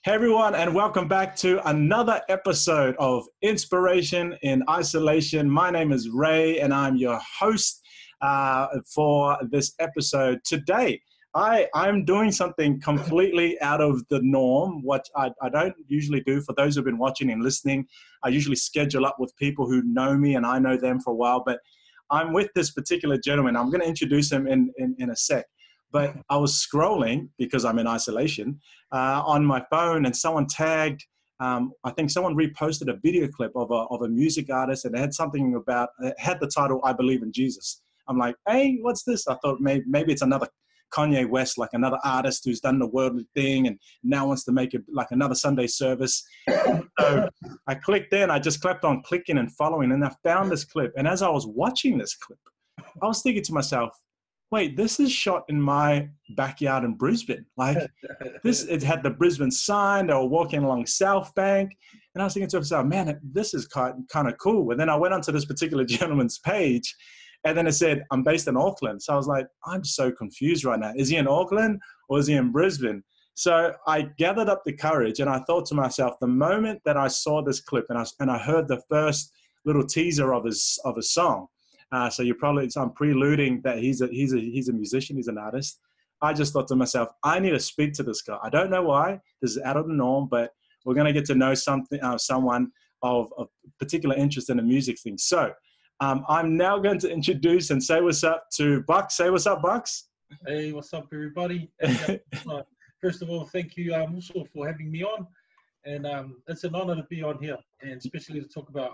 Hey everyone, and welcome back to another episode of Inspiration in Isolation. My name is Ray, and I'm your host for this episode. Today, I'm doing something completely out of the norm, what I don't usually do. For those who've been watching and listening, I usually schedule up with people who know me, and I know them for a while, but I'm with this particular gentleman. I'm going to introduce him in a sec. But I was scrolling, because I'm in isolation, on my phone, and someone tagged, I think someone reposted a video clip of a music artist, and it had something about, it had the title, I Believe in Jesus. I'm like, hey, what's this? I thought maybe it's another Kanye West, like another artist who's done the worldly thing and now wants to make it like another Sunday service. So I clicked in, I just kept on clicking and following, and I found this clip. And as I was watching this clip, I was thinking to myself, wait, this is shot in my backyard in Brisbane. Like this, it had the Brisbane sign. They were walking along South Bank. And I was thinking to myself, man, this is kind of cool. And then I went onto this particular gentleman's page, and then it said, I'm based in Auckland. So I was like, I'm so confused right now. Is he in Auckland or is he in Brisbane? So I gathered up the courage, and I thought to myself, the moment that I saw this clip and I heard the first little teaser of his song, so I'm preluding that he's a musician, he's an artist. I just thought to myself, I need to speak to this guy. I don't know why. This is out of the norm, but we're going to get to know someone of particular interest in the music thing. So I'm now going to introduce and say what's up to Buks. Say what's up, Buks. Hey, what's up, everybody? First of all, thank you also for having me on. And it's an honor to be on here, and especially to talk about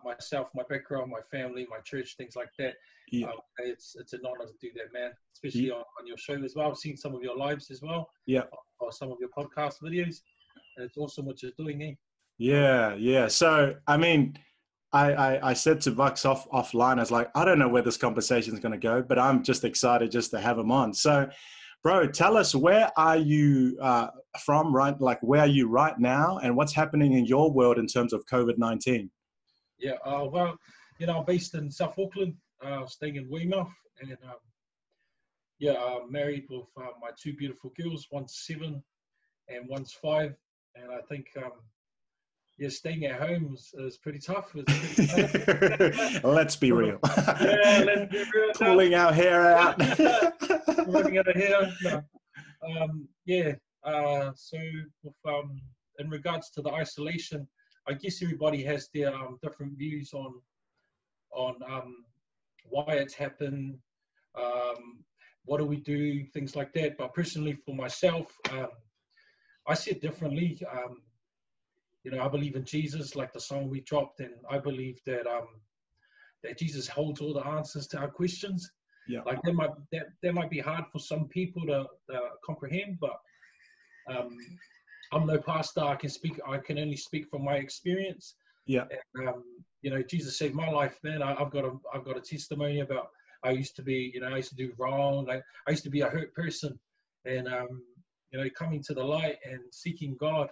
myself, my background, my family, my church, things like that. Yeah. It's an honor to do that, man, especially on your show as well. I've seen some of your lives as well, or some of your podcast videos, and it's awesome what you're doing, eh? Yeah. So, I mean, I said to Buks offline, I was like, I don't know where this conversation is going to go, but I'm just excited just to have him on. So, bro, tell us, where are you from, right? Like, where are you right now, and what's happening in your world in terms of COVID-19? Yeah, well, I'm based in South Auckland, staying in Weymouth, and I'm married with my two beautiful girls. One's 7 and one's 5, and I think staying at home is pretty tough. Let's be real. Yeah, let's be real. Pulling our hair out. Running out of hair. No. So with, in regards to the isolation, I guess everybody has their different views on why it's happened, what do we do, things like that. But personally, for myself, I see it differently. I believe in Jesus, like the song we dropped, and I believe that that Jesus holds all the answers to our questions. Yeah. Like that might be hard for some people to comprehend, but I'm no pastor. I can only speak from my experience. Yeah. And, Jesus saved my life, man. I've got a testimony about I used to do wrong. I used to be a hurt person, and coming to the light and seeking God,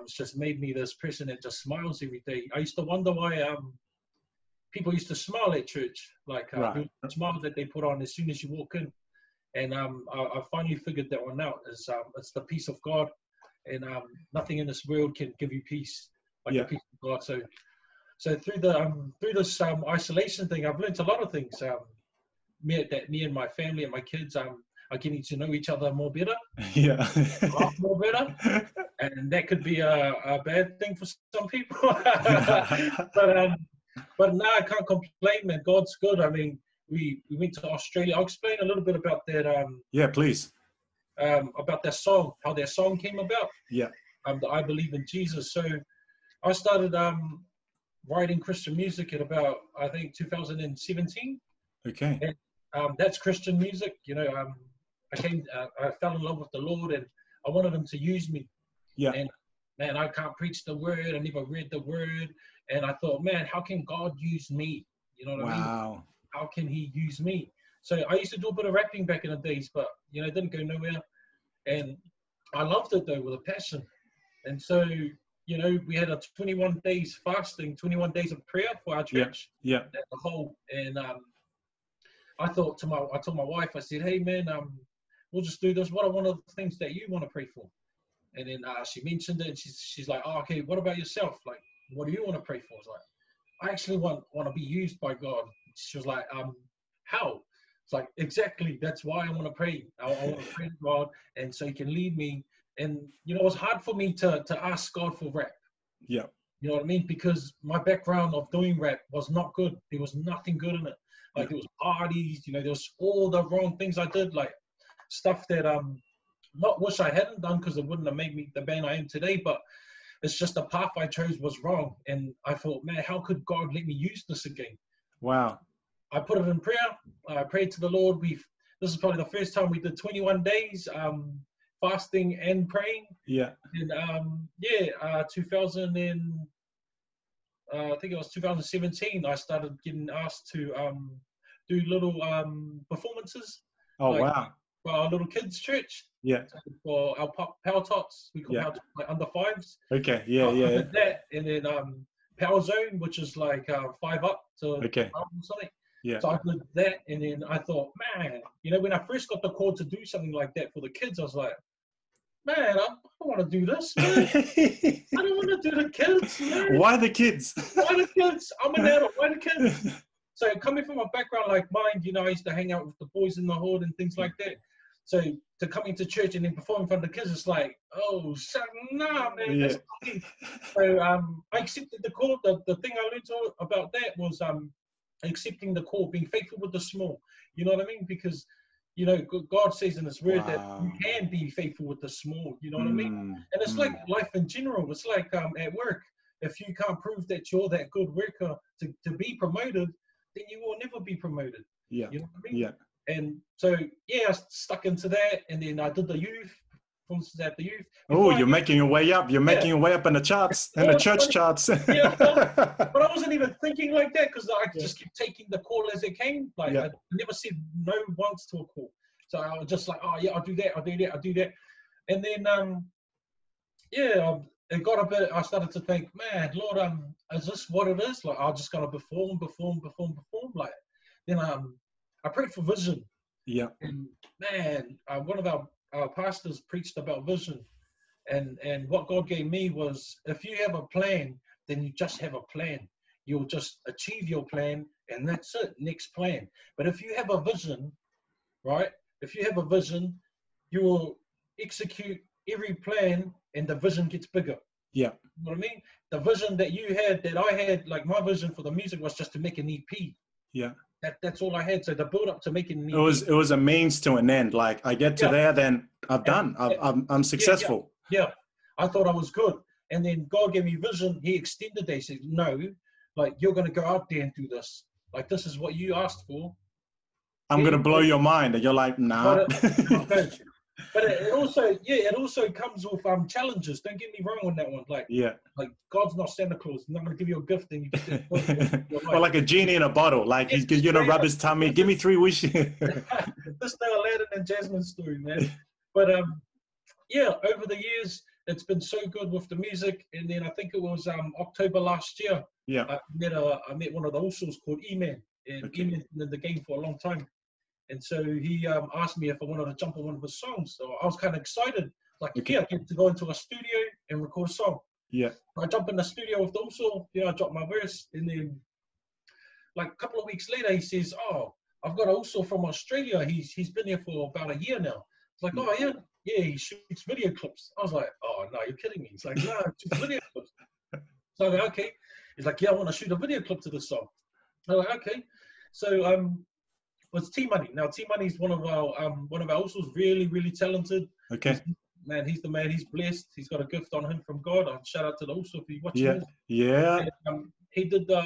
it's just made me this person that just smiles every day. I used to wonder why people used to smile at church, like the smile that they put on as soon as you walk in. And I finally figured that one out. It's the peace of God. And nothing in this world can give you peace like the peace of God. So through this isolation thing, I've learned a lot of things. Me and my family and my kids are getting to know each other more better. Yeah, a lot more better, and that could be a bad thing for some people. But no, I can't complain, man. God's good. I mean, we went to Australia. I'll explain a little bit about that. Yeah, please. About that song, how that song came about. Yeah. The I Believe in Jesus. So I started writing Christian music at about, I think, 2017. Okay. And that's Christian music. I fell in love with the Lord, and I wanted Him to use me. Yeah. And man, I can't preach the word. I never read the word, and I thought, man, how can God use me? You know what I mean? Wow. How can He use me? So I used to do a bit of rapping back in the days, but it didn't go nowhere. And I loved it though with a passion. And so, we had a 21 days fasting, 21 days of prayer for our church. Yeah. As a whole. And I told my wife, I said, hey man, we'll just do this. What are one of the things that you want to pray for? And then she mentioned it, and she's like, oh, okay, what about yourself? Like, what do you want to pray for? I was like, I actually want to be used by God. She was like, how? It's like, exactly, that's why I want to pray. I want to pray to God, and so he can lead me. And, you know, it was hard for me to ask God for rap. Yeah. You know what I mean? Because my background of doing rap was not good. There was nothing good in it. Like, there was parties, you know, there was all the wrong things I did, like stuff that not wish I hadn't done, because it wouldn't have made me the man I am today, but it's just the path I chose was wrong. And I thought, man, how could God let me use this again? Wow. I put it in prayer. I prayed to the Lord. This is probably the first time we did 21 days fasting and praying. Yeah. And 2000 and I think it was 2017. I started getting asked to do little performances. Oh, like, wow. For our little kids' church. Yeah. So for our power tots, we call power tots, like under fives. Okay. Yeah. I Yeah. did that, and then Power Zone, which is like 5 up to something. Yeah. So I did that, and then I thought, man, you know, when I first got the call to do something like that for the kids, I was like, man, I want to do this, man. I don't want to do the kids, man. Why the kids? Why the kids? I'm an adult. Why the kids? So coming from a background like mine, you know, I used to hang out with the boys in the hood and things like that. So to come into church and then perform in front of the kids, it's like, oh, nah, man. Yeah. That's not me. So I accepted the call. The thing I learned about that was accepting the call, being faithful with the small. You know what I mean? Because, you know, God says in His Word that you can be faithful with the small. You know what I mean? And it's like life in general. It's like at work. If you can't prove that you're that good worker to be promoted, then you will never be promoted. Yeah. You know what I mean? Yeah. And so, yeah, I stuck into that, and then I did the youth, performances at the youth. Oh, you're making your way up. You're making your way up in the charts, in the church charts. Yeah, but I wasn't even thinking like that, because I just kept taking the call as it came. Like, I never said no once to a call. So I was just like, oh, yeah, I'll do that, I'll do that, I'll do that. And then, it got a bit, I started to think, man, Lord, is this what it is? Like, I'm just going to perform. Like, then I prayed for vision. Yeah. And man, one of our pastors preached about vision. And what God gave me was, if you have a plan, then you just have a plan. You'll just achieve your plan, and that's it, next plan. But if you have a vision, right? If you have a vision, you will execute every plan, and the vision gets bigger. Yeah. You know what I mean? The vision that you had, that I had, like my vision for the music was just to make an EP. Yeah. That's all I had. So the build up to making an EP. It was a means to an end. Like, I get to there, then I'm successful. Yeah. I thought I was good. And then God gave me vision. He extended that. He said, no, like, you're going to go out there and do this. Like, this is what you asked for. I'm going to blow your mind. And you're like, nah. But it also comes with challenges. Don't get me wrong on that one. Like God's not Santa Claus. He's not going to give you a gift and you get it. Or like a genie in a bottle. Like, he's going to rub his tummy. Give me 3 wishes. This is the Aladdin and Jasmine story, man. But over the years, it's been so good with the music. And then I think it was October last year. Yeah. I met one of the Usos called E-Man. And E-Man's been in the game for a long time. And so he asked me if I wanted to jump on one of his songs. So I was kind of excited. Like, I get to go into a studio and record a song. Yeah. I jump in the studio with Uso. I drop my verse. And then, like, a couple of weeks later, he says, oh, I've got Uso from Australia. He's been here for about a year now. It's like, oh, yeah? Yeah, he shoots video clips. I was like, oh, no, you're kidding me. He's like, no, shoots video clips. So I was like, okay. He's like, yeah, I want to shoot a video clip to this song. I was like, okay. So, it's T Money. Now T Money is one of our Usos, really, really talented. Okay. He's the man. He's blessed. He's got a gift on him from God. Shout out to the Uso if you're watching this. Yeah. And, he did the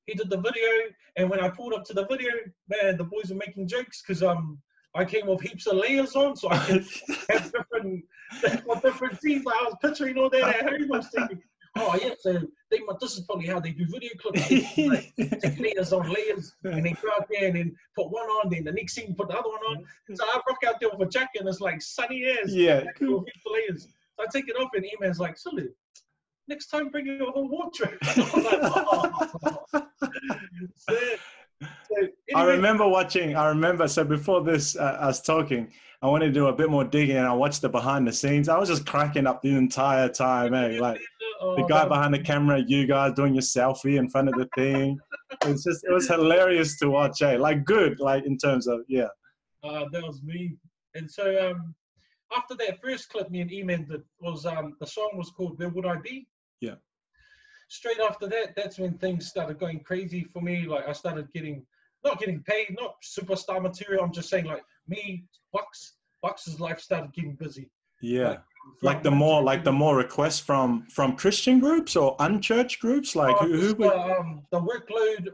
video, and when I pulled up to the video, man, the boys were making jokes because I came with heaps of layers on, so I could have different scenes. Like, I was picturing all that at home. I was thinking, oh yeah, so this is probably how they do video clips. Like, take layers on layers, and then go out there and then put one on, then the next scene put the other one on. So I rock out there with a jacket, and it's like sunny as. Yeah. Cool. Layers. So I take it off, and E-Man's like, Silly, next time bring your whole wardrobe. I'm like, oh. So I anyway, remember watching, so before this, us talking, I wanted to do a bit more digging and I watched the behind the scenes. I was just cracking up the entire time, eh? Like the oh, guy behind the camera, you guys doing your selfie in front of the thing. It was hilarious to watch, eh? Like good, like in terms of, yeah. that was me. And so after that first clip me and Eman did was the song was called Where Would I Be? Yeah. Straight after that, that's when things started going crazy for me. Like I started not getting paid, not superstar material. I'm just saying like me, Buks's life started getting busy. Yeah. Like throughout my Like the more requests from Christian groups or unchurched groups, like who just would the workload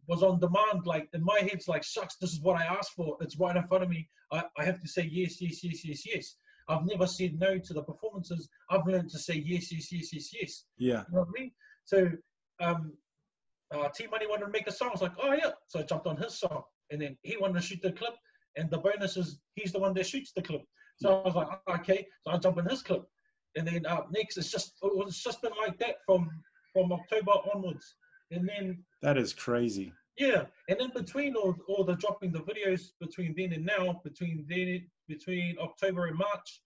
was on demand. Like in my head, it's like shucks, this is what I asked for. It's right in front of me. I have to say yes, yes, yes, yes, yes. I've never said no to the performances. I've learned to say yes, yes, yes, yes, yes. yeah. You know what I mean? So T Money wanted to make a song. I was like, oh yeah. So I jumped on his song, and then he wanted to shoot the clip. And the bonus is he's the one that shoots the clip. So I was like, oh, okay. So I jump in his clip, and then next it's just been like that from October onwards. And then That is crazy. yeah, and in between all the dropping the videos between then and now, between October and March,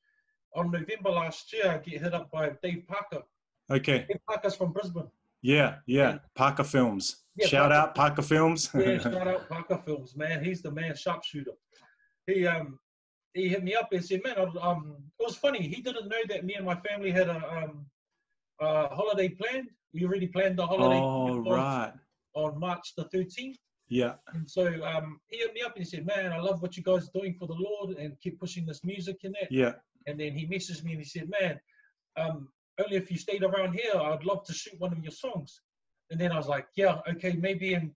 on November last year, I get hit up by Dave Parker. Okay. Dave Parker's from Brisbane. Yeah, yeah. And, Parker Films. yeah, Shout Parker, out Parker Films. yeah, shout out Parker Films, man. He's the man sharpshooter. He hit me up and said, man, it was funny. He didn't know that me and my family had a holiday planned. We already planned the holiday Oh, right. on March the 13th. Yeah. And so he hit me up and he said, man, I love what you guys are doing for the Lord and keep pushing this music in that. Yeah. And then he messaged me and he said, man, only if you stayed around here, I'd love to shoot one of your songs. And then I was like, yeah, okay, maybe in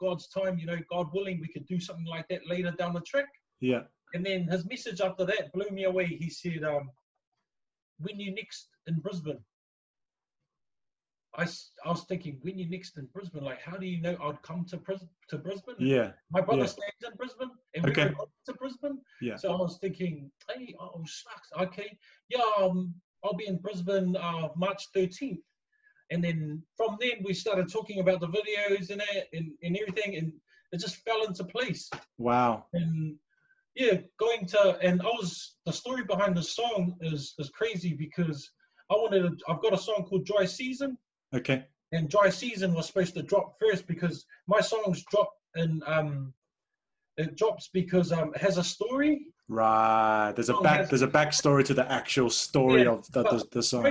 God's time, God willing, we could do something like that later down the track. Yeah. And then his message after that blew me away. He said, when you next in Brisbane? I was thinking, when you next in Brisbane, like, how do you know I'd come to Brisbane? Yeah. My brother Yeah. stays in Brisbane, and Okay. we were going to Brisbane. Yeah. So I was thinking, hey, oh, shucks, okay. Yeah, I'll be in Brisbane March 13th. And then from then, we started talking about the videos and that and everything, and it just fell into place. Wow. And yeah, the story behind the song is crazy because I've got a song called Dry Season. Okay. And Dry Season was supposed to drop first because my songs drop and it drops because it has a story. Right. There's a backstory to the actual story of the song.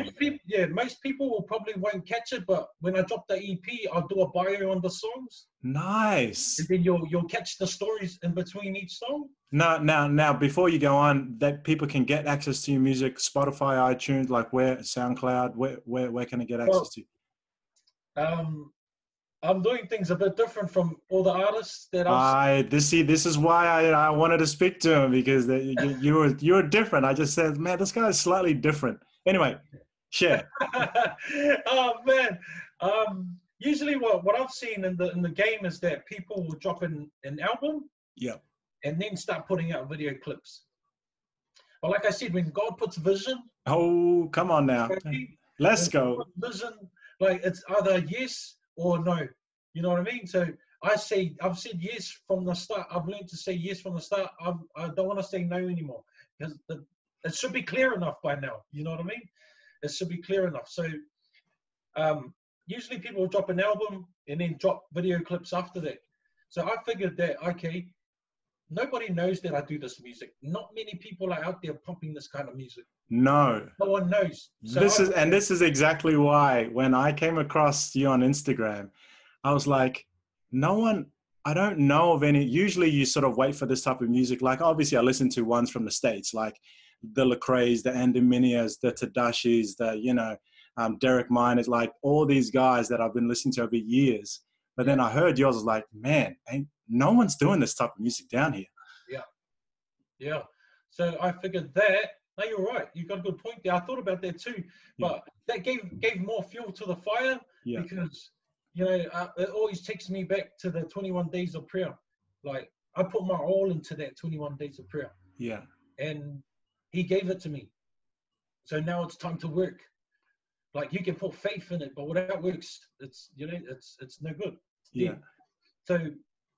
Most people will probably won't catch it, but when I drop the EP, I'll do a bio on the songs. Nice. And then you'll catch the stories in between each song. Now, before you go on, that people can get access to your music, Spotify, iTunes, like where, SoundCloud, where can I get access to? I'm doing things a bit different from all the artists that I've This is why I wanted to speak to him, because you were different. I just said, man, this guy is slightly different. Anyway, share. Oh man. Usually what I've seen in the game is that people will drop an album, yeah, and then start putting out video clips. But like I said, when God puts vision, oh, come on now, let's go. Vision, like it's either yes or no. You know what I mean? So I've said yes from the start. I've learned to say yes from the start. I don't want to say no anymore, because it should be clear enough by now. You know what I mean? It should be clear enough. So usually people will drop an album and then drop video clips after that. So I figured that, okay, nobody knows that I do this music. Not many people are out there pumping this kind of music. No one knows. So this is exactly why when I came across you on Instagram, I was like, I don't know of any. Usually you sort of wait for this type of music. Like obviously I listen to ones from the States, like the Lecrae's, the Andaminias, the Tadashis, the, Derek Miners, like all these guys that I've been listening to over years. But then I heard yours, was like, man, no one's doing this type of music down here. Yeah. So I figured that, no, you're right. You got a good point there. I thought about that too, but that gave more fuel to the fire, because, it always takes me back to the 21 days of prayer. Like I put my all into that 21 days of prayer. Yeah. And he gave it to me. So now it's time to work. Like you can put faith in it, but without works, it's no good. Yeah. So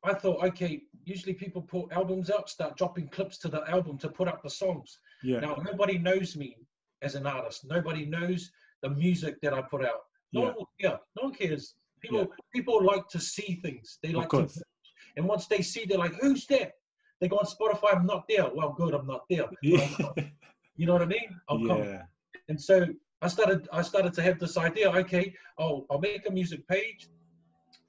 I thought, okay, usually people put albums out, start dropping clips to the album to put up the songs. Yeah. Now, nobody knows me as an artist. Nobody knows the music that I put out. No Yeah. one will care. No one cares. Yeah. People like to see things. They Of like to, course. and once they see, they're like, who's that? They go on Spotify, I'm not there. Well, good, I'm not there. But I'll come. You know what I mean? I'll come. Yeah. And so I started to have this idea, okay, I'll make a music page,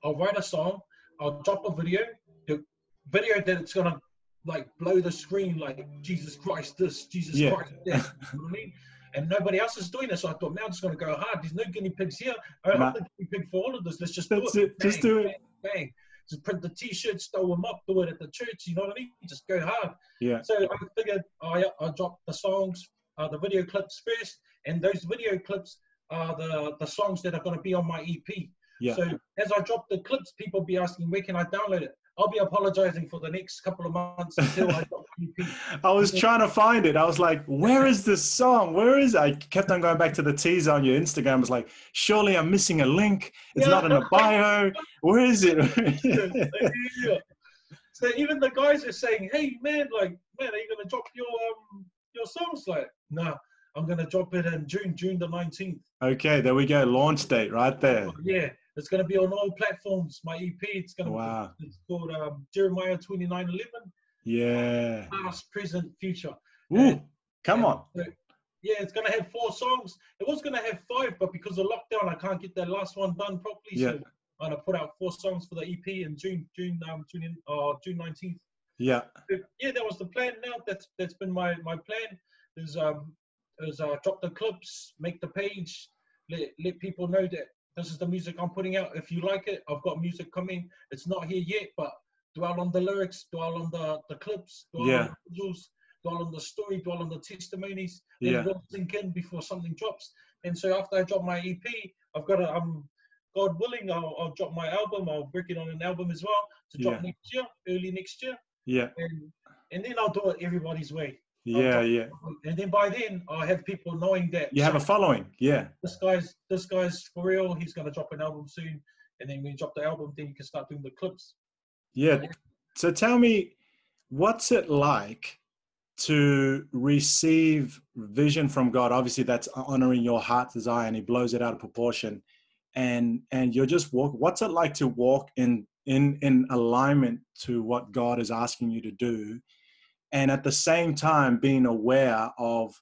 I'll write a song, I'll drop a video, the video that it's gonna like blow the screen, like Jesus Christ this, Jesus Yeah. Christ that. You know what I mean? And nobody else is doing this. So I thought, man, I'm just gonna go hard. There's no guinea pigs here. I'm the guinea pig for all of this. Let's just do it. That's it. Bang, Just do it. bang, bang. Just print the t-shirts, throw them up, do it at the church. You know what I mean? Just go hard. Yeah. So I figured I'll drop the songs, the video clips first, and those video clips are the songs that are going to be on my EP. Yeah. So as I drop the clips, people be asking, where can I download it? I'll be apologizing for the next couple of months until I drop the EP. I was trying to find it. I was like, where is this song? Where is it? I kept on going back to the teaser on your Instagram. I was like, surely I'm missing a link. It's not in the bio. Where is it? Yeah. So even the guys are saying, hey, man, are you going to drop your songs? Like, no, I'm going to drop it in June the 19th. Okay, there we go. Launch date right there. Yeah, it's going to be on all platforms. My EP, it's going to be, it's called Jeremiah 29:11. Yeah. Past, present, future. Ooh, come on. So, yeah, it's going to have 4 songs. It was going to have 5, but because of lockdown, I can't get that last one done properly. Yeah. So I'm going to put out 4 songs for the EP in June 19th. Yeah. Yeah, that was the plan. Now that's been my plan. Is drop the clips, make the page, let people know that this is the music I'm putting out. If you like it, I've got music coming. It's not here yet, but dwell on the lyrics, dwell on the clips, dwell on the visuals, dwell on the story, dwell on the testimonies. Then it will sink in before something drops. And so after I drop my EP, I've got God willing, I'll drop my album. I'll work it on an album as well to drop next year, early next year. Yeah. And then I'll do it everybody's way. Yeah. And then by then I'll have people knowing that you have a following. Yeah. This guy's for real. He's gonna drop an album soon. And then when you drop the album, then you can start doing the clips. Yeah. So tell me, what's it like to receive vision from God? Obviously, that's honoring your heart's desire, and He blows it out of proportion. And you're just what's it like to walk in alignment to what God is asking you to do, and at the same time being aware of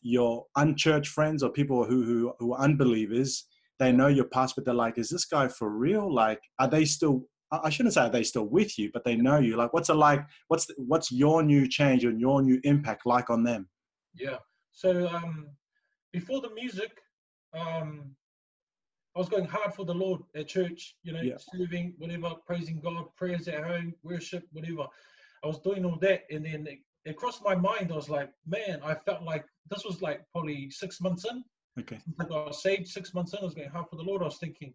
your unchurched friends or people who are unbelievers. They know your past, but they're like, is this guy for real? Like, are they still, I shouldn't say are they still with you, but they know you. Like, what's it like? What's your new change and your new impact like on them? Yeah. So before the music, I was going hard for the Lord at church, serving, whatever, praising God, prayers at home, worship, whatever. I was doing all that. And then it crossed my mind. I was like, man, I felt like this was like probably 6 months in. Okay. I got saved 6 months in. I was going hard for the Lord. I was thinking,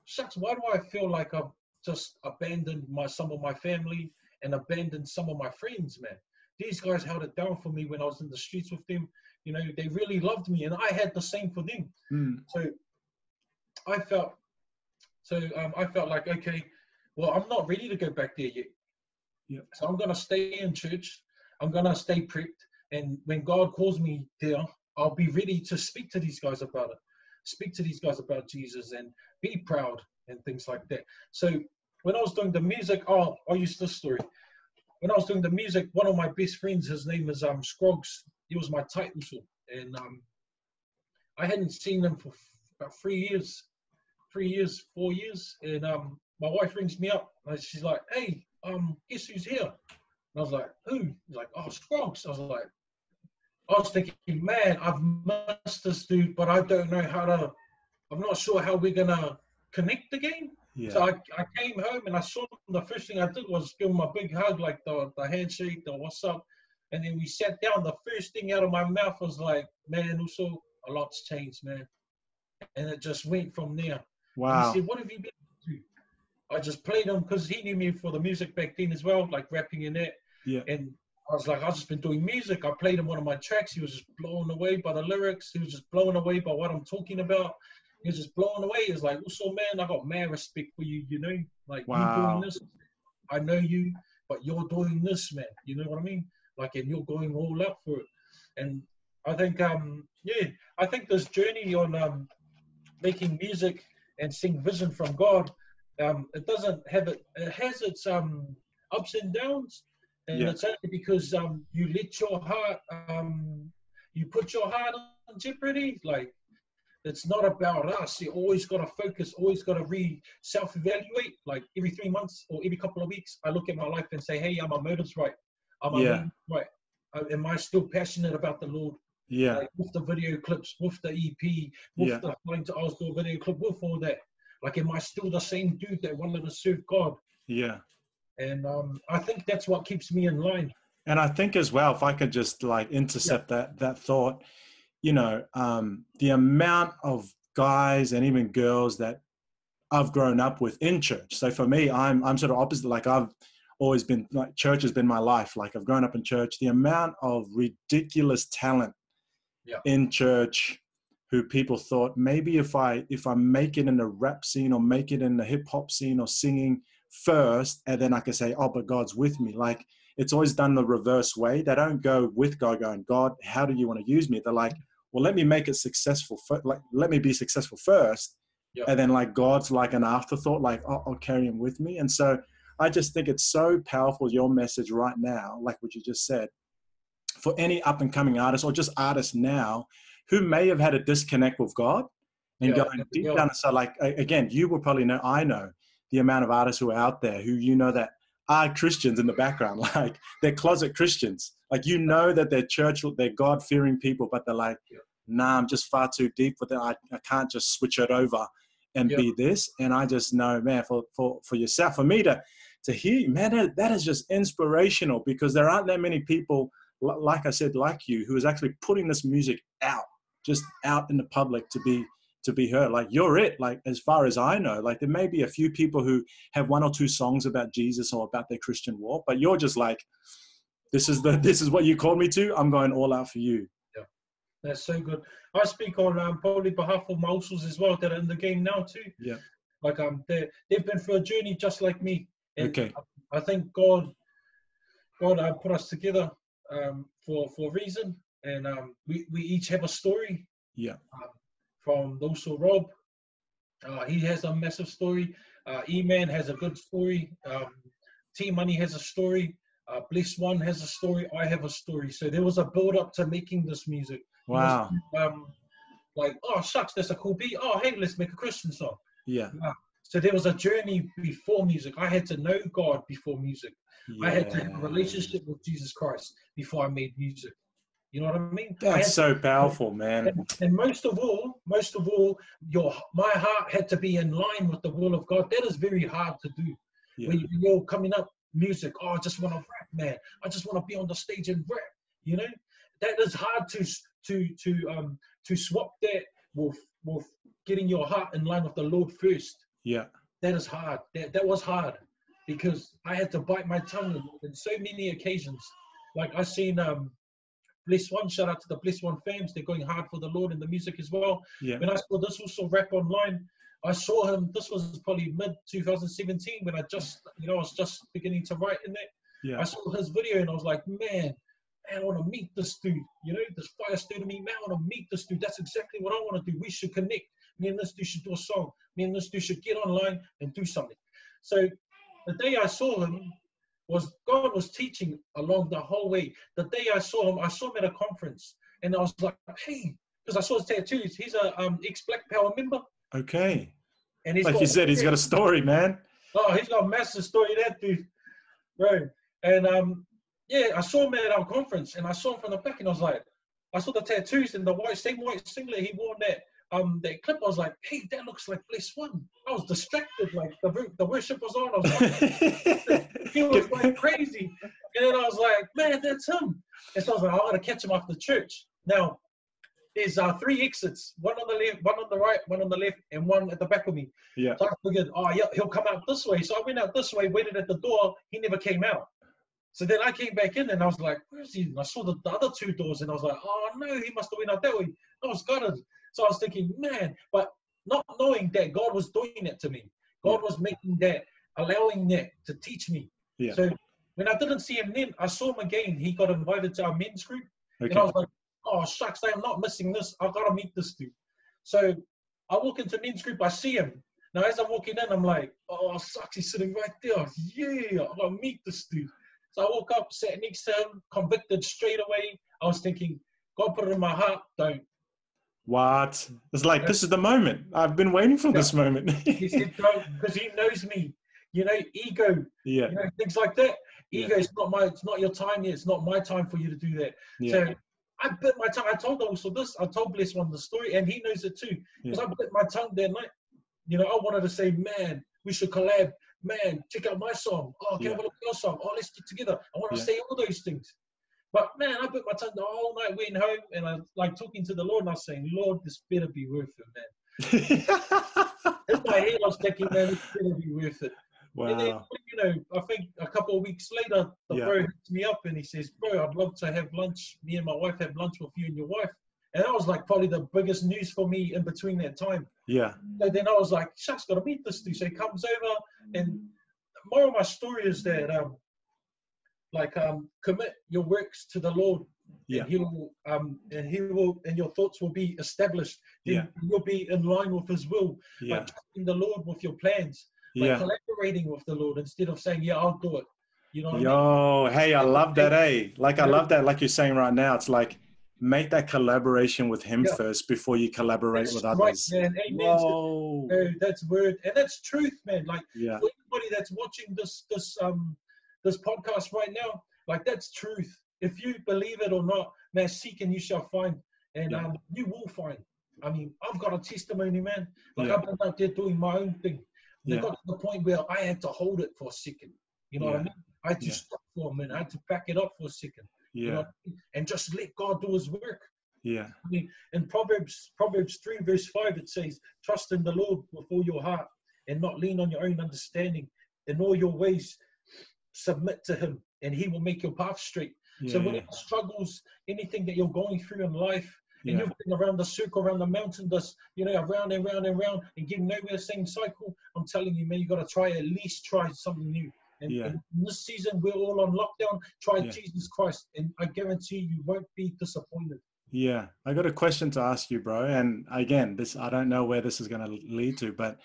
shucks, why do I feel like I've just abandoned some of my family and abandoned some of my friends, man? These guys held it down for me when I was in the streets with them. They really loved me, and I had the same for them. So I felt like, okay, well, I'm not ready to go back there yet. Yeah. So I'm going to stay in church. I'm going to stay prepped. And when God calls me there, I'll be ready to speak to these guys about it. Speak to these guys about Jesus and be proud and things like that. So when I was doing the music, I'll use this story. When I was doing the music, one of my best friends, his name is Scroggs. He was my tight whistle. And I hadn't seen him for about 4 years. And my wife rings me up and she's like, hey, guess who's here? And I was like, who? He's like, oh, Scroggs. I was thinking, man, I've missed this dude, but I don't know I'm not sure how we're going to connect again. Yeah. So I came home and I saw him. The first thing I did was give him a big hug, like the handshake, the what's up. And then we sat down. The first thing out of my mouth was like, man, also a lot's changed, man. And it just went from there. Wow. And he said, what have you been up to? I just played him because he knew me for the music back then as well, like rapping in that. Yeah. And I was like, I've just been doing music. I played him one of my tracks. He was just blown away by the lyrics. He was just blown away by what I'm talking about. He was just blown away. He was like, also, man, I got mad respect for you, like, wow. you doing this. I know you, but you're doing this, man. You know what I mean? Like, and you're going all out for it. And I think, yeah, I think this journey on making music and seeing vision from God, it doesn't have it has its ups and downs, and Yeah. it's only because you let your heart, you put your heart in jeopardy. Like, it's not about us. You always got to focus, always got to self-evaluate. Like every 3 months or every couple of weeks, I look at my life and say, hey, are my motives right? Are my Yeah. means right? Am I still passionate about the Lord? Yeah. Like with the video clips, with the EP, Yeah. with the Flying to Oslo video clip, with all that. Like, am I still the same dude that wanted to serve God? Yeah. And I think that's what keeps me in line. And I think as well, if I could just like Yeah. intercept that thought, you know, the amount of guys and even girls that I've grown up with in church. So for me, I'm sort of opposite. Like, I've always been, like, church has been my life. Like, I've grown up in church. The amount of ridiculous talent Yeah. in church who people thought, maybe if I make it in the rap scene or make it in the hip hop scene or singing first, and then I can say, oh, but God's with me. Like, it's always done the reverse way. They don't go with God going, God, how do you want to use me? They're like, well, let me make it successful. Like, let me be successful first. Yeah. And then, like, God's like an afterthought, like, oh, I'll carry him with me. And so I just think it's so powerful, your message right now, like what you just said, for any up and coming artist or just artists now who may have had a disconnect with God and going deep down inside. Like, again, you will probably know, I know the amount of artists who are out there who, you know, that are Christians in the background, like they're closet Christians. Like, you know that they're church, they're God-fearing people, but they're like, nah, I'm just far too deep with it. I can't just switch it over and be this. And I just know, man, for yourself, for me to hear you, man, that is just inspirational, because there aren't that many people, like I said, like you, who is actually putting this music out, just out in the public to be heard. Like, you're it. Like, as far as I know, like, there may be a few people who have 1 or 2 songs about Jesus or about their Christian walk, but you're just like, this is what you called me to. I'm going all out for you. Yeah, that's so good. I speak on probably behalf of my uncles as well that are in the game now too. Yeah. Like, they've been through a journey just like me. And okay. I think God put us together for a reason, and we each have a story. Yeah. From also Rob, he has a massive story. E-Man has a good story. T-Money has a story. Bliss One has a story. I have a story. So there was a build up to making this music. Wow. Like, oh shucks, that's a cool beat. Oh, hey, let's make a Christian song. Yeah. So there was a journey before music. I had to know God before music. Yeah. I had to have a relationship with Jesus Christ before I made music. You know what I mean? That's so powerful, man. And most of all, my heart had to be in line with the will of God. That is very hard to do. Yeah. When you're coming up music, oh, I just want to rap, man. I just want to be on the stage and rap. You know, that is hard to swap that with getting your heart in line with the Lord first. Yeah. That is hard. That was hard, because I had to bite my tongue in so many occasions. Like, I seen Bliss One, shout out to the Bliss One fams. They're going hard for the Lord in the music as well. Yeah. When I saw this also rap online, I saw him. This was probably mid 2017 when I was just beginning to write in that. Yeah. I saw his video and I was like, man, I want to meet this dude. You know, this fire stirred to me, man, I want to meet this dude. That's exactly what I want to do. We should connect. Me and this dude should do a song. Me and this dude should get online and do something. So the day I saw him, God was teaching along the whole way. The day I saw him at a conference, and I was like, hey, because I saw his tattoos. He's a ex-Black Power member. Okay. And he's like you said, he's got a story, man. Oh, he's got a massive story, that dude. Right. And yeah, I saw him at our conference, and I saw him from the back, and I was like, I saw the tattoos and the same white singlet he wore in that clip. I was like, hey, that looks like Bliss One. I was distracted, like the worship was on. I was like, he was like crazy. And then I was like, man, that's him. And so I was like, I gotta catch him after church. Now, there's 3 exits, one on the left, one on the right, one on the left, and one at the back of me. Yeah. So I figured, oh yeah, he'll come out this way. So I went out this way, waited at the door. He never came out. So then I came back in and I was like, where is he? And I saw the other 2 doors and I was like, oh no, he must have went out that way. I was gutted. So I was thinking, man, but not knowing that God was doing it to me. God was making that, allowing that to teach me. Yeah. So when I didn't see him then, I saw him again. He got invited to our men's group. And I Okay. was like, oh, shucks, I'm not missing this. I've got to meet this dude. So I walk into men's group, I see him. Now, as I'm walking in, I'm like, oh, shucks, he's sitting right there. Yeah, I've got to meet this dude. So I woke up, sat next to him, convicted straight away. I was thinking, God put it in my heart, don't. What? It's like, this is the moment. I've been waiting for this moment. He said, don't, because he knows me. You know, ego, Yeah. you know, things like that. Yeah. Ego, it's not your time yet. It's not my time for you to do that. Yeah. So I bit my tongue. I told also this. I told Bless one the story, and he knows it too. Because I bit my tongue that night. You know, I wanted to say, man, we should collab. Man, check out my song. Oh, can I have a look at your song? Oh, let's get together. I want to say all those things. But man, I bit my tongue the whole night, went home, and I was like talking to the Lord, and I was saying, Lord, this better be worth it, man. In my head, I was thinking, man, this better be worth it. Wow. And then, you know, I think a couple of weeks later, the bro hits me up and he says, bro, I'd love to have lunch. Me and my wife have lunch with you and your wife. And that was like probably the biggest news for me in between that time. Yeah. So then I was like, shucks, got to meet this dude. So he comes over, and more of my story is that, commit your works to the Lord. Yeah. And your thoughts will be established. Then you'll be in line with His will. Yeah. Like trusting the Lord with your plans. Like collaborating with the Lord instead of saying, yeah, I'll do it. You know what I mean? Hey, I love that, Like, I love that, like you're saying right now. It's like, make that collaboration with Him first before you collaborate with others. Right, man. Amen. Whoa. That's word. And that's truth, man. Like, for anybody that's watching this podcast right now, like, that's truth. If you believe it or not, man, seek and you shall find. And you will find. I mean, I've got a testimony, man. Like, I've been out there doing my own thing. They got to the point where I had to hold it for a second. You know what I mean? I had to stop for a minute. I had to back it up for a second. Yeah. You know, and just let God do His work. Yeah. I mean, in Proverbs 3 verse 5, it says, trust in the Lord with all your heart and not lean on your own understanding. In all your ways, submit to Him and He will make your path straight. So when struggles, anything that you're going through in life, and you've been around the circle, around the mountain, around and round and round, and getting nowhere, same cycle, I'm telling you, man, you got to at least try something new. And in this season, we're all on lockdown. Try Jesus Christ, and I guarantee you won't be disappointed. Yeah, I got a question to ask you, bro. And again, I don't know where this is going to lead to, but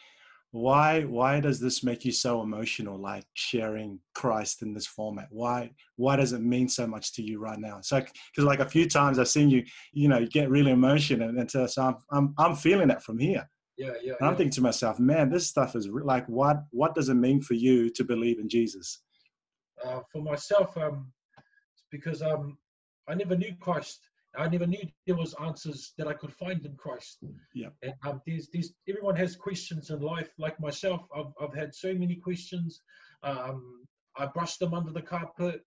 why does this make you so emotional, like sharing Christ in this format? Why does it mean so much to you right now? So, because like a few times I've seen you, get really emotional, and so I'm feeling that from here. Yeah. And I'm thinking to myself, man, this stuff is like, what does it mean for you to believe in Jesus? For myself, it's because I never knew Christ. I never knew there was answers that I could find in Christ. Yeah. And there's everyone has questions in life. Like myself, I've had so many questions. I brushed them under the carpet.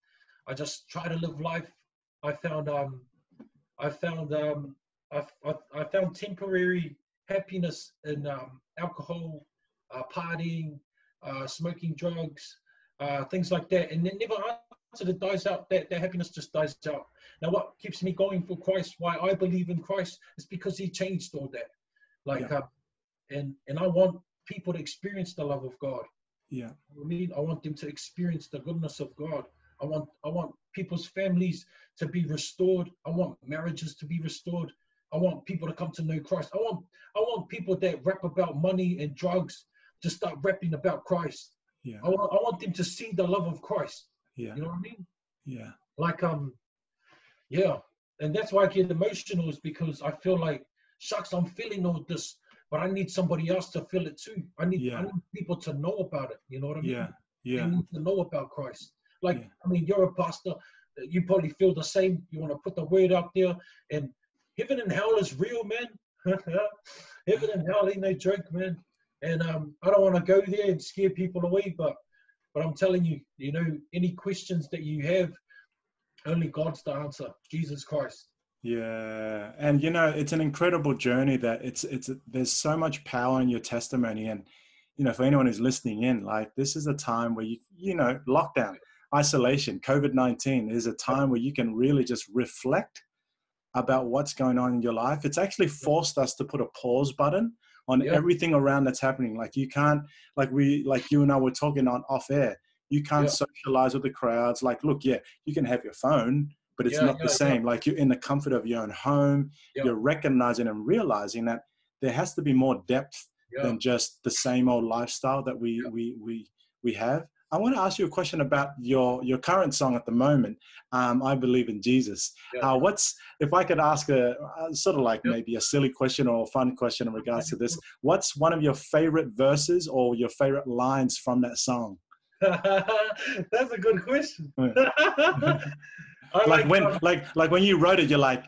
I just try to live life. I found temporary happiness in alcohol, partying, smoking drugs, things like that, and then never answered. It dies out. That happiness just dies out. Now, what keeps me going for Christ, why I believe in Christ, is because He changed all that. And I want people to experience the love of God. Yeah. I mean, I want them to experience the goodness of God. I want people's families to be restored. I want marriages to be restored. I want people to come to know Christ. I want people that rap about money and drugs to start rapping about Christ. Yeah. I want them to see the love of Christ. Yeah. You know what I mean? Yeah. Like and that's why I get emotional, is because I feel like, shucks, I'm feeling all this, but I need somebody else to feel it too. I need people to know about it. You know what I mean? Yeah. They need to know about Christ. Like, I mean, you're a pastor. You probably feel the same. You want to put the word out there, and heaven and hell is real, man. Heaven and hell ain't no joke, man. And I don't want to go there and scare people away, but I'm telling you, any questions that you have, only God's the answer. Jesus Christ. Yeah. And it's an incredible journey that there's so much power in your testimony. And for anyone who's listening in, like, this is a time where lockdown, isolation, COVID-19 is a time where you can really just reflect about what's going on in your life. It's actually forced us to put a pause button on everything around that's happening. Like, you can't, like you and I were talking on off air, You can't socialize with the crowds. Like, look, yeah, you can have your phone, but it's not the same. Like, you're in the comfort of your own home. You're recognizing and realizing that there has to be more depth than just the same old lifestyle that we have. I want to ask you a question about your current song at the moment. I Believe in Jesus. If I could ask a sort of like maybe a silly question or a fun question in regards to this, what's one of your favorite verses or your favorite lines from that song? That's a good question. Like when you wrote it, you're like,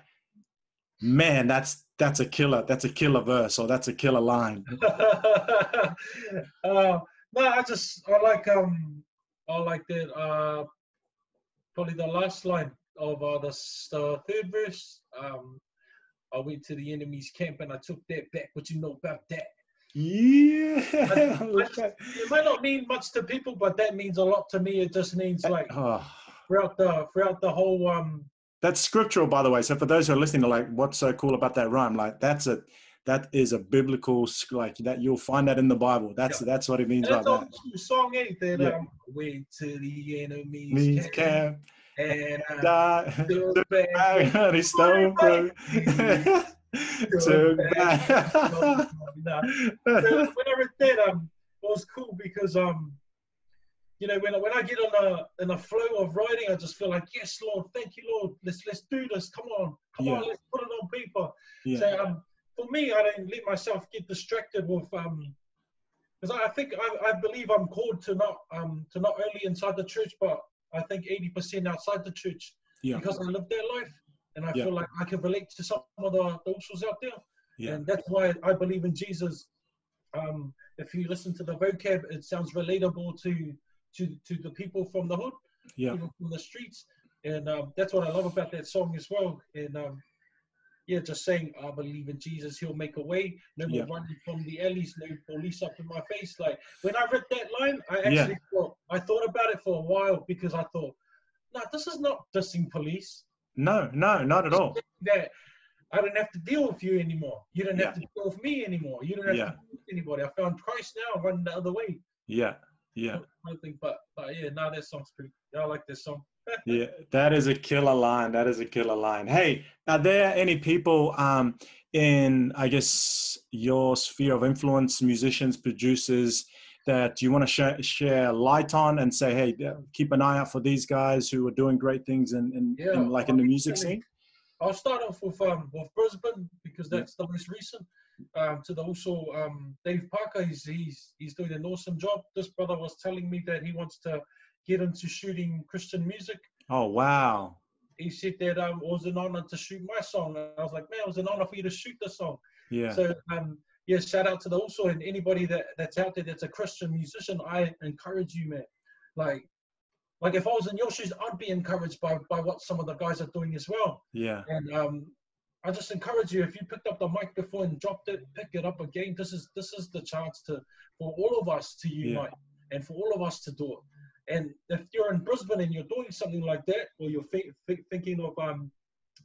man, that's a killer verse, or that's a killer line. No, I like that. Probably the last line of the third verse. I went to the enemy's camp and I took that back. What you know about that? Yeah. It might not mean much to people, but that means a lot to me. It just means like throughout the whole. That's scriptural, by the way. So for those who are listening, like, what's so cool about that rhyme? Like, that is a biblical, like, that you'll find that in the Bible. That's what it means by that. Song 8 that went to the enemy's camp and took back his stone broke. Took back. When I read that, it was cool because you know, when I get in a flow of writing, I just feel like, yes, Lord, thank you, Lord. Let's do this. Come on, let's put it on paper. Yeah. So for me, I don't let myself get distracted with because I believe I'm called to not only inside the church, but I think 80% outside the church because I live their life and I feel like I can relate to some of the usos out there, and that's why I believe in Jesus. If you listen to the vocab, it sounds relatable to the people from the hood, people from the streets, and that's what I love about that song as well. And just saying, I believe in Jesus, he'll make a way. No more running from the alleys, no police up in my face. Like, when I read that line, I actually thought about it for a while, because I thought, no, this is not dissing police. No, not at all. That I don't have to deal with you anymore. You don't have to deal with me anymore. You don't have to deal with anybody. I found Christ now, I'm running the other way. Yeah. I think, but that song's pretty. I like this song. Yeah, that is a killer line. That is a killer line. Hey, are there any people in, I guess, your sphere of influence, musicians, producers, that you want to share light on and say, hey, keep an eye out for these guys who are doing great things in the music scene? I'll start off with Brisbane, because that's the most recent. Dave Parker, he's doing an awesome job. This brother was telling me that he wants to get into shooting Christian music. Oh, wow. He said that it was an honor to shoot my song. And I was like, man, it was an honor for you to shoot the song. Yeah. So, shout out to the also, and anybody that's out there that's a Christian musician, I encourage you, man. Like if I was in your shoes, I'd be encouraged by what some of the guys are doing as well. Yeah. And I just encourage you, if you picked up the mic before and dropped it, pick it up again. This is the chance for all of us to unite and for all of us to do it. And if you're in Brisbane and you're doing something like that, or you're thinking of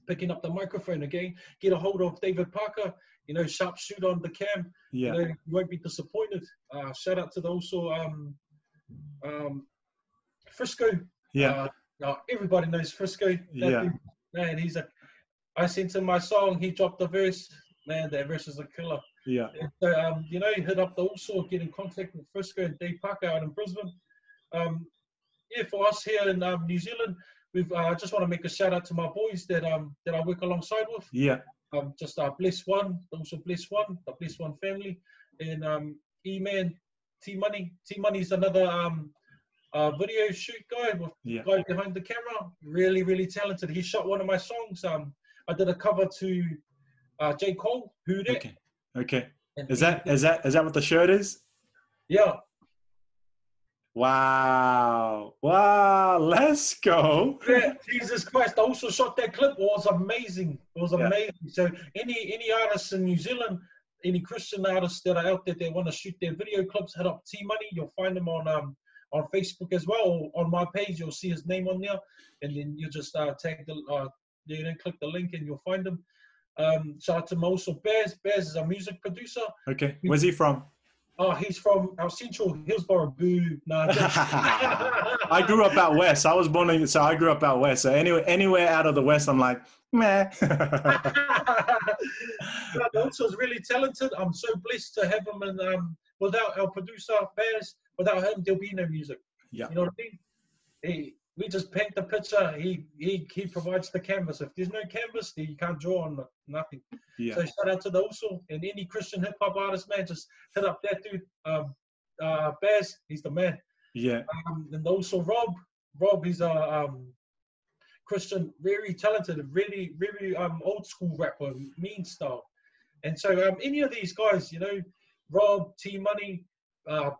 picking up the microphone again, get a hold of David Parker, sharpshooter on the cam. Yeah. You won't be disappointed. Shout out to the also Frisco. Yeah. Everybody knows Frisco. Dude, man, I sent him my song. He dropped the verse. Man, that verse is a killer. Yeah. And so, hit up the also, get in contact with Frisco and Dave Parker out in Brisbane. For us here in New Zealand, we've just want to make a shout out to my boys that I work alongside with. Yeah. Just Bless One, also Bless One, the Bless One family, and E-Man, T-Money. T-Money's another video shoot guy with the guy behind the camera. Really, really talented. He shot one of my songs. I did a cover to J. Cole, Who Dat. Okay. Is that what the shirt is? Yeah. Wow. Let's go. Yeah, Jesus Christ. I also shot that clip. It was amazing. So any artists in New Zealand, any Christian artists that are out there that want to shoot their video clips, head up T-Money. You'll find them on Facebook as well. On my page, you'll see his name on there. And then you just tag click the link and you'll find him. Shout out to also Bears. Bears is a music producer. Okay. Where's he from? Oh, he's from our Central Hillsborough. Boo. Nah, I grew up out west. I was born in, so I grew up out west. So anywhere out of the west, I'm like, meh. Also is really talented. I'm so blessed to have him. And without our producer Baz, without him, there'll be no music. Yeah. You know what I mean? We just paint the picture. He provides the canvas. If there's no canvas, then you can't draw on nothing. Yeah. So shout out to the also and any Christian hip hop artist, man. Just hit up that dude, Baz. He's the man. Yeah. And also Rob. Rob, he's a Christian, very talented, really, really old school rapper, mean style. And so any of these guys, you know, Rob, T Money,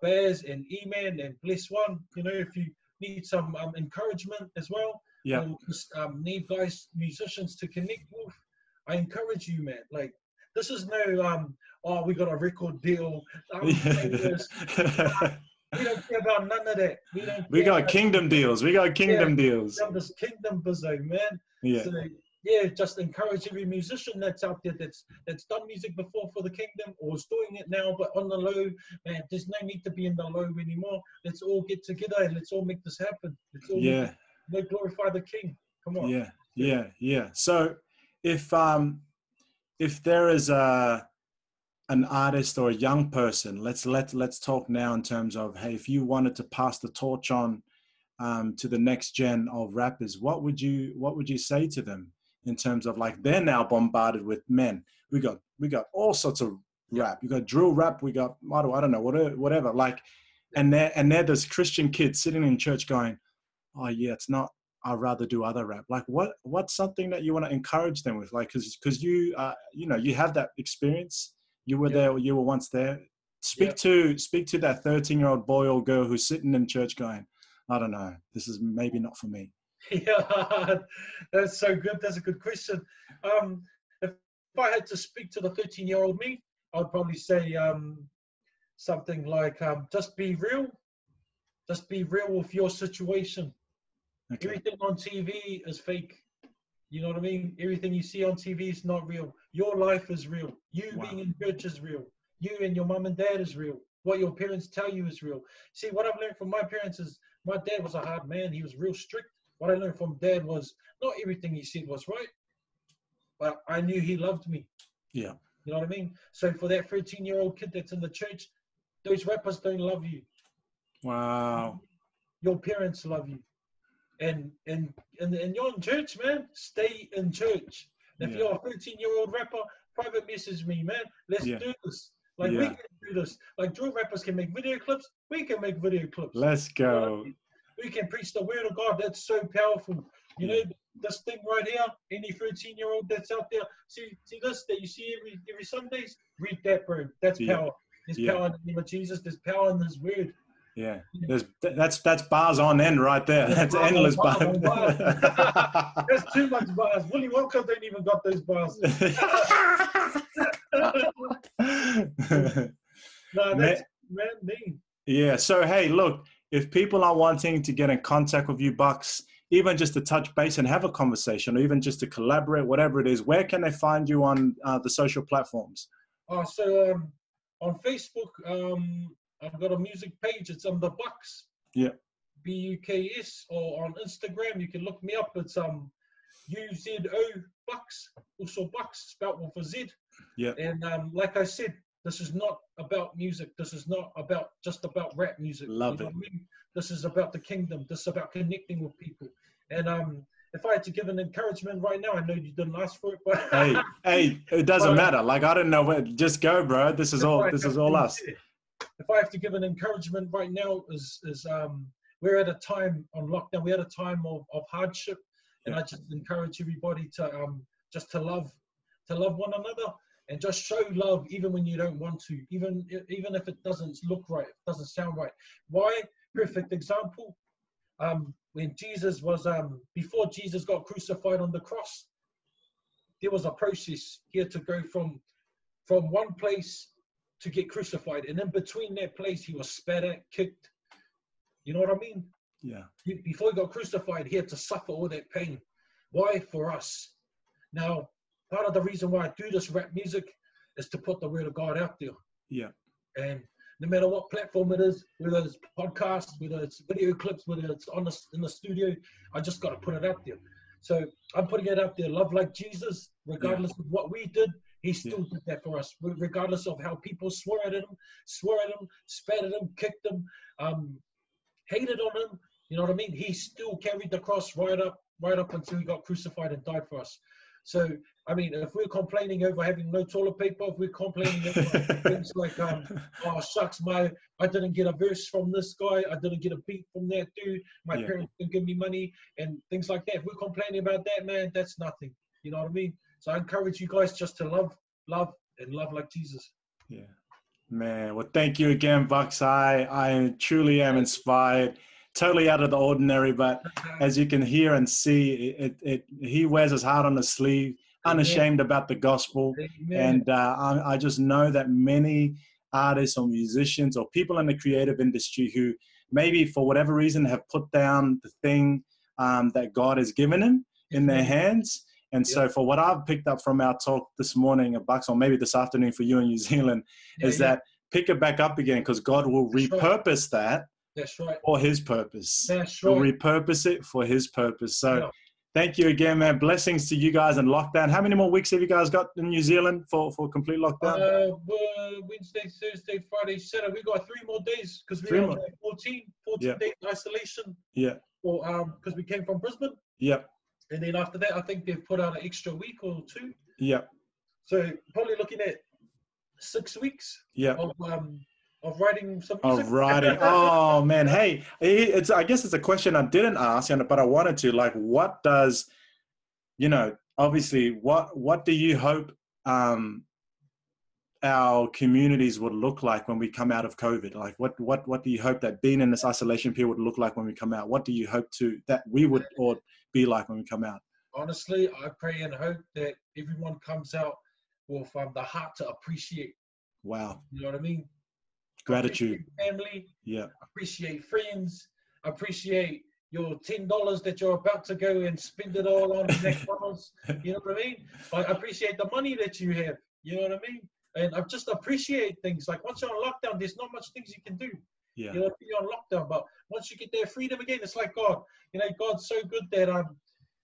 Baz, and E-Man, and Bless One, you know, if you need some encouragement as well, yeah, or just need guys, musicians to connect with, I encourage you, man. Like, this is no, oh, we got a record deal. We don't care about none of that. We got kingdom deals. We got kingdom deals. This kingdom bizzo, man. Yeah. So, yeah, just encourage every musician that's out there that's done music before for the kingdom or is doing it now, but on the low, man, there's no need to be in the low anymore. Let's all get together and let's all make this happen. Let's all glorify the King. Come on. Yeah. So if there is an artist or a young person, let's talk now in terms of, hey, if you wanted to pass the torch on to the next gen of rappers, what would you say to them in terms of, like, they're now bombarded with men. We got all sorts of rap. You got drill rap. We got I don't know whatever. Like, and they're this Christian kid sitting in church going, oh yeah, it's not. I'd rather do other rap. Like, what's something that you want to encourage them with? Like, because you you have that experience. You were there. You were once there. Speak to that 13-year-old boy or girl who's sitting in church going, I don't know, this is maybe not for me. Yeah, that's so good. That's a good question. If I had to speak to the 13-year-old me, I'd probably say something like, just be real. Just be real with your situation. Okay. Everything on TV is fake. You know what I mean? Everything you see on TV is not real. Your life is real. You being in church is real. You and your mom and dad is real. What your parents tell you is real. See, what I've learned from my parents is, my dad was a hard man. He was real strict. What I learned from dad was, not everything he said was right, but I knew he loved me. Yeah. You know what I mean? So for that 13-year-old kid that's in the church, those rappers don't love you. Wow. Your parents love you. And you're in church, man. Stay in church. If you're a 13-year-old rapper, private message me, man. Let's do this. Like, we can do this. Like, drill rappers can make video clips. We can make video clips. Let's go. You know what I mean? We can preach the word of God. That's so powerful. You know, this thing right here, any 13-year-old that's out there, see this that you see every Sundays? Read that, bro. That's power. There's power in the name of Jesus. There's power in His word. Yeah, that's bars on end right there. That's endless bars. There's too much bars. Willy Wonka don't even got those bars. No, that's me. Yeah. So hey, look, if people are wanting to get in contact with you, Buks, even just to touch base and have a conversation, or even just to collaborate, whatever it is, where can they find you on the social platforms? So on Facebook, I've got a music page. It's on the Buks. Yeah. Buks. Or on Instagram, you can look me up. It's UZO Buks. Also Buks, spelled with a Z. Yeah. And like I said, this is not about music. This is not just about rap music. Love it. What I mean? This is about the kingdom. This is about connecting with people. And if I had to give an encouragement right now, I know you didn't ask for it, but hey, it doesn't matter. Like, I don't know where. Just go, bro. This is all us. If I have to give an encouragement right now, is we're at a time on lockdown. We're at a time of hardship, and I just encourage everybody to just to love one another and just show love even when you don't want to, even if it doesn't look right, it doesn't sound right. Why? Perfect example. When Jesus was before Jesus got crucified on the cross, there was a process. He had to go from one place to get crucified, and in between that place he was spat at, kicked. You know what I mean? Yeah. Before he got crucified, he had to suffer all that pain. Why? For us. Now, part of the reason why I do this rap music is to put the word of God out there. Yeah. And no matter what platform it is, whether it's podcasts, whether it's video clips, whether it's in the studio, I just got to put it out there. So I'm putting it out there. Love like Jesus, regardless of what we did, he still did that for us. Regardless of how people swore at him, spat at him, kicked him, hated on him. You know what I mean? He still carried the cross right up until he got crucified and died for us. So, I mean, if we're complaining over having no toilet paper, if we're complaining over things like, oh, shucks, I didn't get a verse from this guy, I didn't get a beat from that dude, my parents didn't give me money, and things like that. If we're complaining about that, man, that's nothing. You know what I mean? So I encourage you guys just to love, and love like Jesus. Yeah. Man, well, thank you again, Buks. I truly am inspired. Totally out of the ordinary, but as you can hear and see, he wears his heart on his sleeve, unashamed about the gospel. Amen. And I just know that many artists or musicians or people in the creative industry who maybe for whatever reason have put down the thing that God has given them in their hands. And so for what I've picked up from our talk this morning at Buks, or maybe this afternoon for you in New Zealand, is that pick it back up again, because God will repurpose that. That's right. For his purpose. That's right. He'll repurpose it for his purpose. So thank you again, man. Blessings to you guys in lockdown. How many more weeks have you guys got in New Zealand for complete lockdown? Wednesday, Thursday, Friday, Saturday. We got 3 more days because we're on 14 days isolation. Yeah. Because we came from Brisbane. Yep. And then after that, I think they've put out an extra week or 2. Yep. So probably looking at 6 weeks. Yep. Of writing some music. Of writing. Oh, man. Hey, I guess it's a question I didn't ask, but I wanted to. Like, what does, obviously, what do you hope our communities would look like when we come out of COVID? Like, what do you hope that being in this isolation period would look like when we come out? What do you hope that we would or be like when we come out? Honestly, I pray and hope that everyone comes out with the heart to appreciate. Wow. You know what I mean? Gratitude. Family. Yeah. Appreciate friends. Appreciate your $10 that you're about to go and spend it all on McDonald's. You know what I mean? I appreciate the money that you have. You know what I mean? And I just appreciate things. Like once you're on lockdown, there's not much things you can do. Yeah. You know, you're on lockdown, but once you get their freedom again, it's like God. You know, God's so good that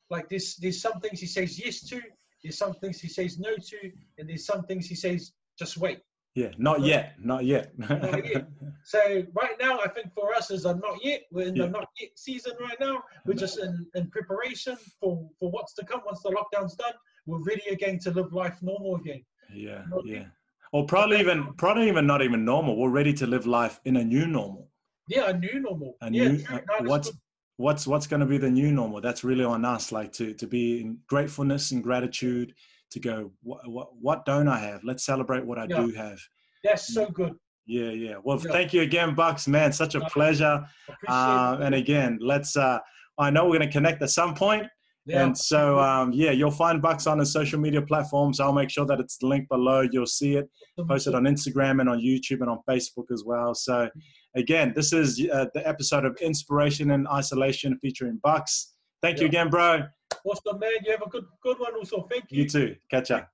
like there's some things He says yes to, there's some things He says no to, and there's some things He says just wait. Yeah, not yet. Not yet. So right now, I think for us is a not yet. We're in the not yet season right now. We're just in preparation for what's to come. Once the lockdown's done, we're ready again to live life normal again. Yeah, Or probably even not even normal. We're ready to live life in a new normal. Yeah, a new normal. What's going to be the new normal? That's really on us. Like to be in gratefulness and gratitude. To go, what don't I have? Let's celebrate what I do have. That's so good. Yeah. Well, thank you again, Buks, man. Such a pleasure. And again, let's, I know we're going to connect at some point. Yeah. And so, you'll find Buks on the social media platforms. I'll make sure that it's linked below. You'll see it posted on Instagram and on YouTube and on Facebook as well. So again, this is the episode of Inspiration in Isolation featuring Buks. Thank you again, bro. Awesome, man. You have a good one also. Thank you. You too. Catch up.